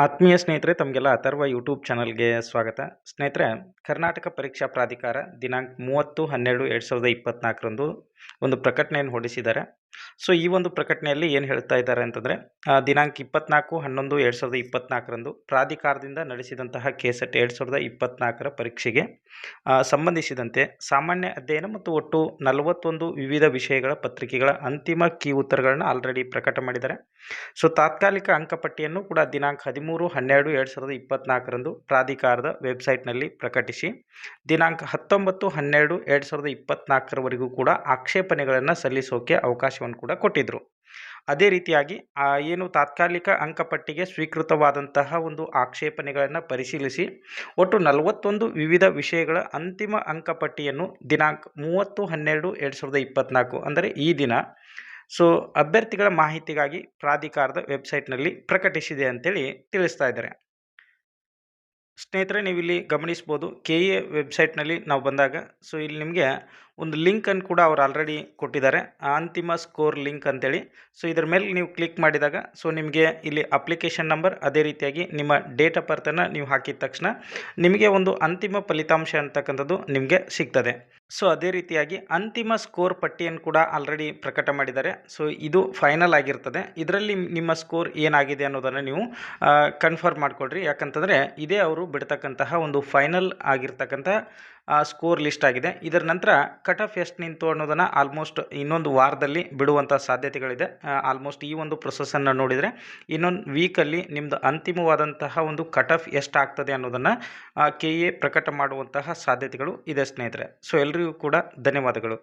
ಆತ್ಮೀಯ ಸ್ನೇಹಿತರೆ, ತಮಗೆಲ್ಲ ಅಥರ್ವ ಯೂಟ್ಯೂಬ್ ಚಾನಲ್ಗೆ ಸ್ವಾಗತ. ಸ್ನೇಹಿತರೆ, ಕರ್ನಾಟಕ ಪರೀಕ್ಷಾ ಪ್ರಾಧಿಕಾರ ದಿನಾಂಕ 30/12/2024 ಒಂದು ಪ್ರಕಟಣೆಯನ್ನು ಹೊರಡಿಸಿದ್ದಾರೆ. ಸೊ ಈ ಒಂದು ಪ್ರಕಟಣೆಯಲ್ಲಿ ಏನು ಹೇಳ್ತಾ ಇದ್ದಾರೆ ಅಂತಂದರೆ, ದಿನಾಂಕ 24/11/2024 ಪ್ರಾಧಿಕಾರದಿಂದ ನಡೆಸಿದಂತಹ ಕೆಸೆಟ್ 2024 ಪರೀಕ್ಷೆಗೆ ಸಂಬಂಧಿಸಿದಂತೆ ಸಾಮಾನ್ಯ ಅಧ್ಯಯನ ಮತ್ತು ಒಟ್ಟು 41 ವಿವಿಧ ವಿಷಯಗಳ ಪತ್ರಿಕೆಗಳ ಅಂತಿಮ ಕೀ ಉತ್ತರಗಳನ್ನು ಆಲ್ರೆಡಿ ಪ್ರಕಟ ಮಾಡಿದ್ದಾರೆ. ಸೊ ತಾತ್ಕಾಲಿಕ ಅಂಕಪಟ್ಟಿಯನ್ನು ಕೂಡ ದಿನಾಂಕ 13/12/2024 ಪ್ರಾಧಿಕಾರದ ವೆಬ್ಸೈಟ್ನಲ್ಲಿ ಪ್ರಕಟಿಸಿ ದಿನಾಂಕ 19/12/2024 ಕೂಡ ಆಕ್ಷೇಪಣೆಗಳನ್ನು ಸಲ್ಲಿಸೋಕೆ ಅವಕಾಶವನ್ನು ಕೂಡ ಕೊಟ್ಟಿದ್ದರು. ಅದೇ ರೀತಿಯಾಗಿ ಏನು ತಾತ್ಕಾಲಿಕ ಅಂಕಪಟ್ಟಿಗೆ ಸ್ವೀಕೃತವಾದಂತಹ ಒಂದು ಆಕ್ಷೇಪಣೆಗಳನ್ನು ಪರಿಶೀಲಿಸಿ ಒಟ್ಟು 41 ವಿವಿಧ ವಿಷಯಗಳ ಅಂತಿಮ ಅಂಕಪಟ್ಟಿಯನ್ನು ದಿನಾಂಕ 30/12/2024 ಅಂದರೆ ಈ ದಿನ ಅಭ್ಯರ್ಥಿಗಳ ಮಾಹಿತಿಗಾಗಿ ಪ್ರಾಧಿಕಾರದ ವೆಬ್ಸೈಟ್ನಲ್ಲಿ ಪ್ರಕಟಿಸಿದೆ ಅಂತೇಳಿ ತಿಳಿಸ್ತಾ ಇದ್ದಾರೆ. ಸ್ನೇಹಿತರೆ, ನೀವು ಇಲ್ಲಿ ಗಮನಿಸ್ಬೋದು, KA ವೆಬ್ಸೈಟ್ನಲ್ಲಿ ನಾವು ಬಂದಾಗ ಇಲ್ಲಿ ನಿಮಗೆ ಒಂದು ಲಿಂಕನ್ನು ಕೂಡ ಅವರು ಆಲ್ರೆಡಿ ಕೊಟ್ಟಿದ್ದಾರೆ, ಅಂತಿಮ ಸ್ಕೋರ್ ಲಿಂಕ್ ಅಂತೇಳಿ. ಇದರ ಮೇಲೆ ನೀವು ಕ್ಲಿಕ್ ಮಾಡಿದಾಗ ನಿಮಗೆ ಇಲ್ಲಿ ಅಪ್ಲಿಕೇಶನ್ ನಂಬರ್, ಅದೇ ರೀತಿಯಾಗಿ ನಿಮ್ಮ ಡೇಟ್ ಆಫ್ ಬರ್ತನ್ನು ನೀವು ಹಾಕಿದ ತಕ್ಷಣ ನಿಮಗೆ ಒಂದು ಅಂತಿಮ ಫಲಿತಾಂಶ ಅಂತಕ್ಕಂಥದ್ದು ನಿಮಗೆ ಸಿಗ್ತದೆ. ಅದೇ ರೀತಿಯಾಗಿ ಅಂತಿಮ ಸ್ಕೋರ್ ಪಟ್ಟಿಯನ್ನು ಕೂಡ ಆಲ್ರೆಡಿ ಪ್ರಕಟ ಮಾಡಿದ್ದಾರೆ. ಇದು ಫೈನಲ್ ಆಗಿರ್ತದೆ. ಇದರಲ್ಲಿ ನಿಮ್ಮ ಸ್ಕೋರ್ ಏನಾಗಿದೆ ಅನ್ನೋದನ್ನು ನೀವು ಕನ್ಫರ್ಮ್ ಮಾಡಿಕೊಡ್ರಿ. ಯಾಕಂತಂದರೆ ಇದೇ ಅವರು ಬಿಡ್ತಕ್ಕಂತಹ ಒಂದು ಫೈನಲ್ ಆಗಿರ್ತಕ್ಕಂಥ ಸ್ಕೋರ್ ಲಿಸ್ಟ್ ಆಗಿದೆ. ಇದರ ನಂತರ ಕಟ್ ಆಫ್ ಎಷ್ಟು ನಿಂತು ಅನ್ನೋದನ್ನು ಆಲ್ಮೋಸ್ಟ್ ಇನ್ನೊಂದು ವಾರದಲ್ಲಿ ಬಿಡುವಂಥ ಸಾಧ್ಯತೆಗಳಿದೆ. ಆಲ್ಮೋಸ್ಟ್ ಈ ಒಂದು ಪ್ರೊಸೆಸನ್ನು ನೋಡಿದರೆ ಇನ್ನೊಂದು ವೀಕಲ್ಲಿ ನಿಮ್ಮದು ಅಂತಿಮವಾದಂತಹ ಒಂದು ಕಟ್ ಆಫ್ ಎಷ್ಟು ಆಗ್ತದೆ ಅನ್ನೋದನ್ನು KA ಪ್ರಕಟ ಮಾಡುವಂತಹ ಸಾಧ್ಯತೆಗಳು ಇದೆ ಸ್ನೇಹಿತರೆ. ಎಲ್ರಿಗೂ ಕೂಡ ಧನ್ಯವಾದಗಳು.